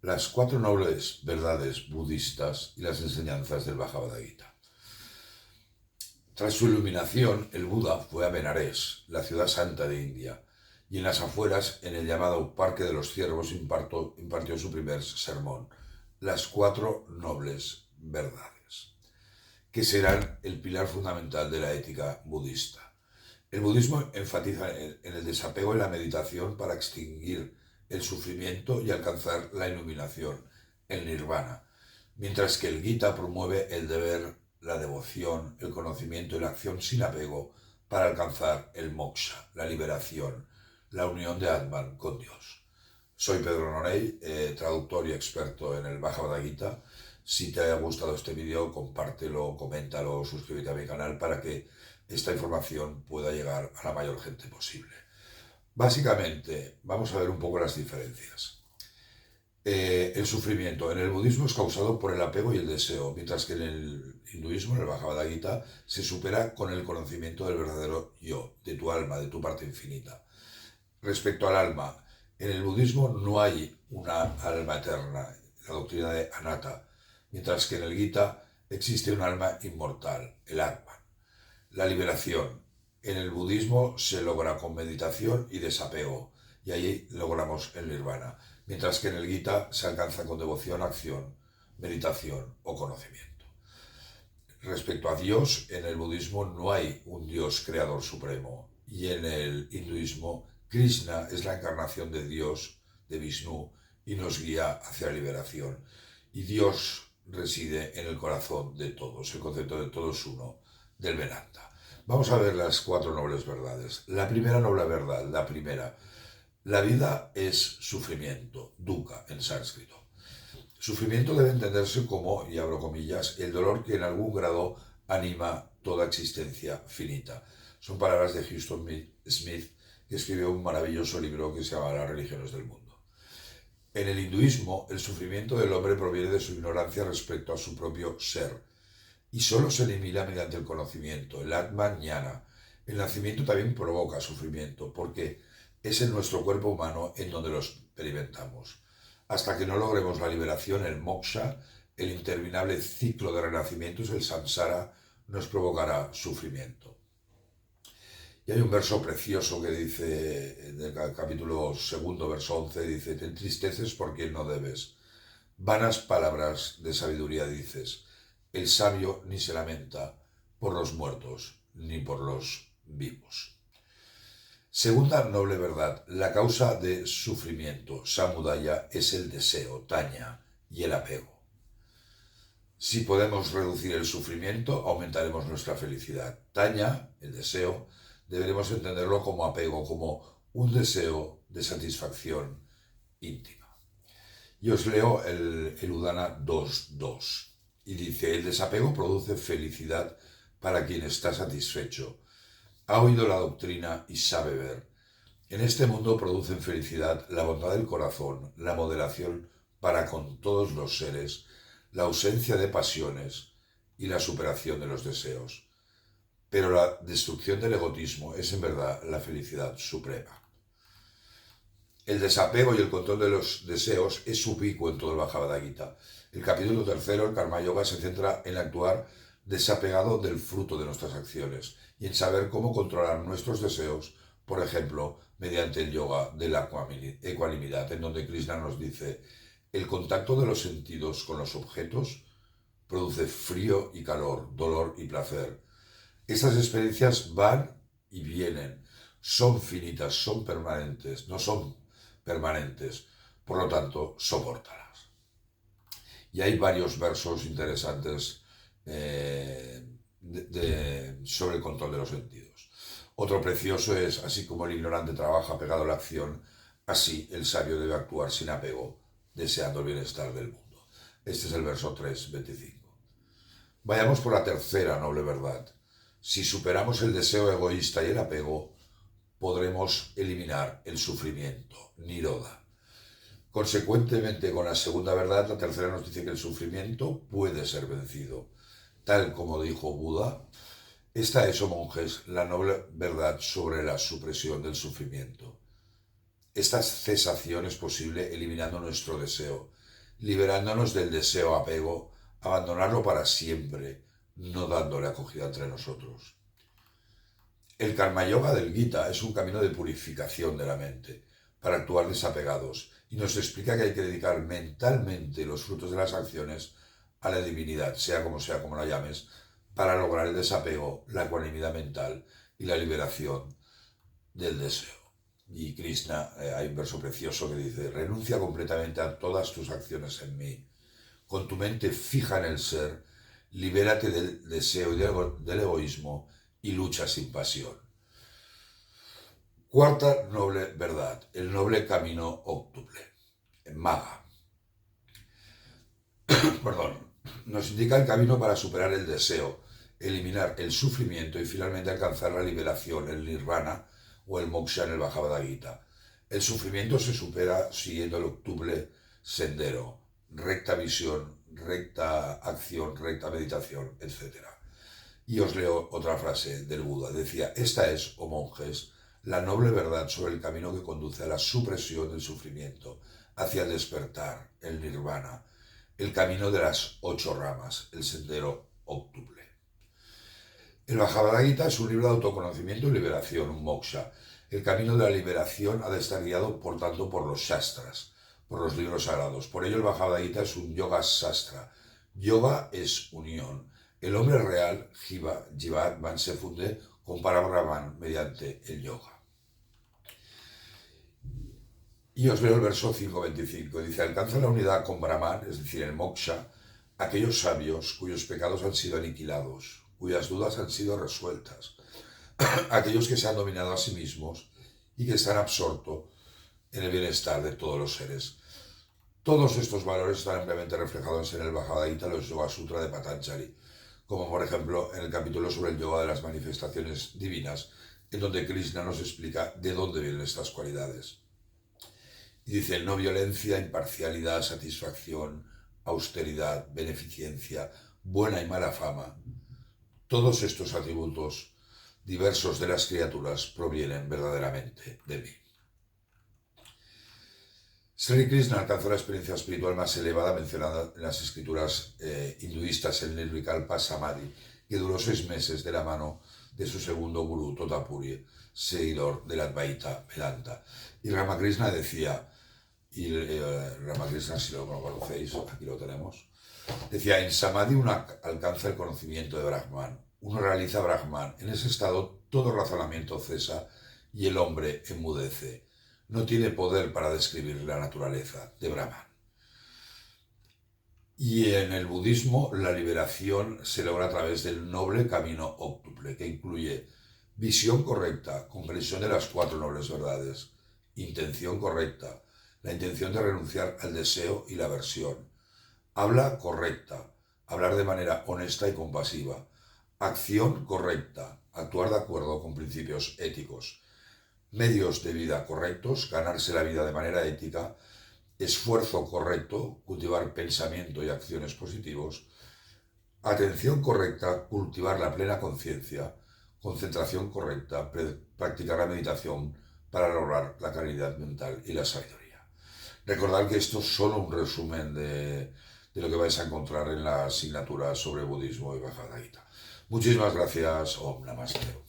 las cuatro nobles verdades budistas y las enseñanzas del Bhagavad Gita. Tras su iluminación, el Buda fue a Benares, la ciudad santa de India, y en las afueras, en el llamado Parque de los Ciervos, impartió su primer sermón, las cuatro nobles verdades, que serán el pilar fundamental de la ética budista. El budismo enfatiza en el desapego y la meditación para extinguir el sufrimiento y alcanzar la iluminación, el nirvana, mientras que el Gita promueve el deber, la devoción, el conocimiento y la acción sin apego para alcanzar el moksha, la liberación, la unión de Atman con Dios. Soy Pedro Norell, traductor y experto en el Bhagavad Gita. Si te haya gustado este vídeo, compártelo, coméntalo, suscríbete a mi canal para que esta información pueda llegar a la mayor gente posible. Básicamente, vamos a ver un poco las diferencias. El sufrimiento en el budismo es causado por el apego y el deseo, mientras que en el hinduismo, en el Bhagavad Gita, se supera con el conocimiento del verdadero yo, de tu alma, de tu parte infinita. Respecto al alma, en el budismo no hay una alma eterna, la doctrina de Anatta, mientras que en el Gita existe un alma inmortal, el Atman. La liberación. En el budismo se logra con meditación y desapego, y ahí logramos el nirvana, mientras que en el Gita se alcanza con devoción, acción, meditación o conocimiento. Respecto a Dios, en el budismo no hay un Dios creador supremo, y en el hinduismo Krishna es la encarnación de Dios, de Vishnu, y nos guía hacia la liberación. Y Dios reside en el corazón de todos, el concepto de todos uno, del Vedanta. Vamos a ver las cuatro nobles verdades. La primera noble verdad, la vida es sufrimiento, dukkha en sánscrito. Sufrimiento debe entenderse como, y abro comillas, el dolor que en algún grado anima toda existencia finita. Son palabras de Huston Smith, que escribió un maravilloso libro que se llama Las religiones del mundo. En el hinduismo, el sufrimiento del hombre proviene de su ignorancia respecto a su propio ser, y solo se elimina mediante el conocimiento, el Atman Jnana. El nacimiento también provoca sufrimiento, porque es en nuestro cuerpo humano en donde lo experimentamos. Hasta que no logremos la liberación, el moksha, el interminable ciclo de renacimientos, el samsara, nos provocará sufrimiento. Y hay un verso precioso que dice, en el capítulo 2, verso 11, dice: te entristeces por quien no debes. Vanas palabras de sabiduría dices. El sabio ni se lamenta por los muertos ni por los vivos. Segunda noble verdad, la causa de sufrimiento, samudaya, es el deseo, taña, y el apego. Si podemos reducir el sufrimiento, aumentaremos nuestra felicidad. Taña, el deseo, deberemos entenderlo como apego, como un deseo de satisfacción íntima. Y os leo el Udana 2.2. Y dice: el desapego produce felicidad para quien está satisfecho. Ha oído la doctrina y sabe ver. En este mundo producen felicidad la bondad del corazón, la moderación para con todos los seres, la ausencia de pasiones y la superación de los deseos. Pero la destrucción del egoísmo es en verdad la felicidad suprema. El desapego y el control de los deseos es ubicuo en todo el Bhagavad Gita. El capítulo 3, el Karma Yoga, se centra en actuar desapegado del fruto de nuestras acciones y en saber cómo controlar nuestros deseos, por ejemplo, mediante el yoga de la ecuanimidad, en donde Krishna nos dice: el contacto de los sentidos con los objetos produce frío y calor, dolor y placer. Estas experiencias van y vienen, son finitas, son permanentes, no son permanentes, por lo tanto, sopórtalas. Y hay varios versos interesantes sobre el control de los sentidos. Otro precioso es: así como el ignorante trabaja pegado a la acción, así el sabio debe actuar sin apego, deseando el bienestar del mundo. Este es el verso 3.25. Vayamos por la tercera noble verdad. Si superamos el deseo egoísta y el apego, podremos eliminar el sufrimiento, nirodha. Consecuentemente, con la segunda verdad, la tercera nos dice que el sufrimiento puede ser vencido. Tal como dijo Buda, esta es, oh monjes, la noble verdad sobre la supresión del sufrimiento. Esta cesación es posible eliminando nuestro deseo, liberándonos del deseo-apego, abandonarlo para siempre, no dándole acogida entre nosotros. El Karma Yoga del Gita es un camino de purificación de la mente para actuar desapegados y nos explica que hay que dedicar mentalmente los frutos de las acciones a la divinidad, sea como la llames, para lograr el desapego, la ecuanimidad mental y la liberación del deseo. Y Krishna, hay un verso precioso que dice: renuncia completamente a todas tus acciones en mí. Con tu mente fija en el ser, libérate del deseo y del egoísmo y lucha sin pasión. Cuarta noble verdad, el noble camino óctuple, Maga. Perdón, nos indica el camino para superar el deseo, eliminar el sufrimiento y finalmente alcanzar la liberación, el nirvana o el moksha en el Bhagavad Gita. El sufrimiento se supera siguiendo el octuple sendero, recta visión, recta acción, recta meditación, etc. Y os leo otra frase del Buda. Decía: esta es, oh monjes, la noble verdad sobre el camino que conduce a la supresión del sufrimiento, hacia el despertar, el nirvana, el camino de las 8 ramas, el sendero óctuple. El Bhagavad Gita es un libro de autoconocimiento y liberación, un moksha. El camino de la liberación ha de estar guiado, por tanto, por los shastras, por los libros sagrados. Por ello el Bhagavad Gita es un yoga shastra. Yoga es unión. El hombre real, Jivatman, se funde con Parabrahman mediante el yoga. Y os leo el verso 5.25. Dice: alcanza la unidad con Brahman, es decir, el moksha, aquellos sabios cuyos pecados han sido aniquilados, cuyas dudas han sido resueltas, aquellos que se han dominado a sí mismos y que están absortos en el bienestar de todos los seres. Todos estos valores están ampliamente reflejados en el Bhagavad Gita, los Yoga Sutra de Patanjali, como por ejemplo en el capítulo sobre el yoga de las manifestaciones divinas, en donde Krishna nos explica de dónde vienen estas cualidades. Y dice: no violencia, imparcialidad, satisfacción, austeridad, beneficencia, buena y mala fama. Todos estos atributos diversos de las criaturas provienen verdaderamente de mí. Sri Krishna alcanzó la experiencia espiritual más elevada mencionada en las escrituras hinduistas, el Nirvikalpa Samadhi, que duró 6 meses de la mano de su segundo gurú, Totapuri, seguidor del Advaita Vedanta. Y Ramakrishna decía, Ramakrishna, si lo conocéis, aquí lo tenemos, decía: en Samadhi uno alcanza el conocimiento de Brahman, uno realiza Brahman. En ese estado todo razonamiento cesa y el hombre enmudece. No tiene poder para describir la naturaleza de Brahman. Y en el budismo la liberación se logra a través del noble camino óctuple, que incluye visión correcta, comprensión de las 4 nobles verdades, intención correcta, la intención de renunciar al deseo y la aversión, habla correcta, hablar de manera honesta y compasiva, acción correcta, actuar de acuerdo con principios éticos, medios de vida correctos, ganarse la vida de manera ética, esfuerzo correcto, cultivar pensamiento y acciones positivos, atención correcta, cultivar la plena conciencia, concentración correcta, practicar la meditación para lograr la claridad mental y la sabiduría. Recordad que esto es solo un resumen de lo que vais a encontrar en la asignatura sobre budismo y Bhagavad Gita. Muchísimas gracias. Om Namaste.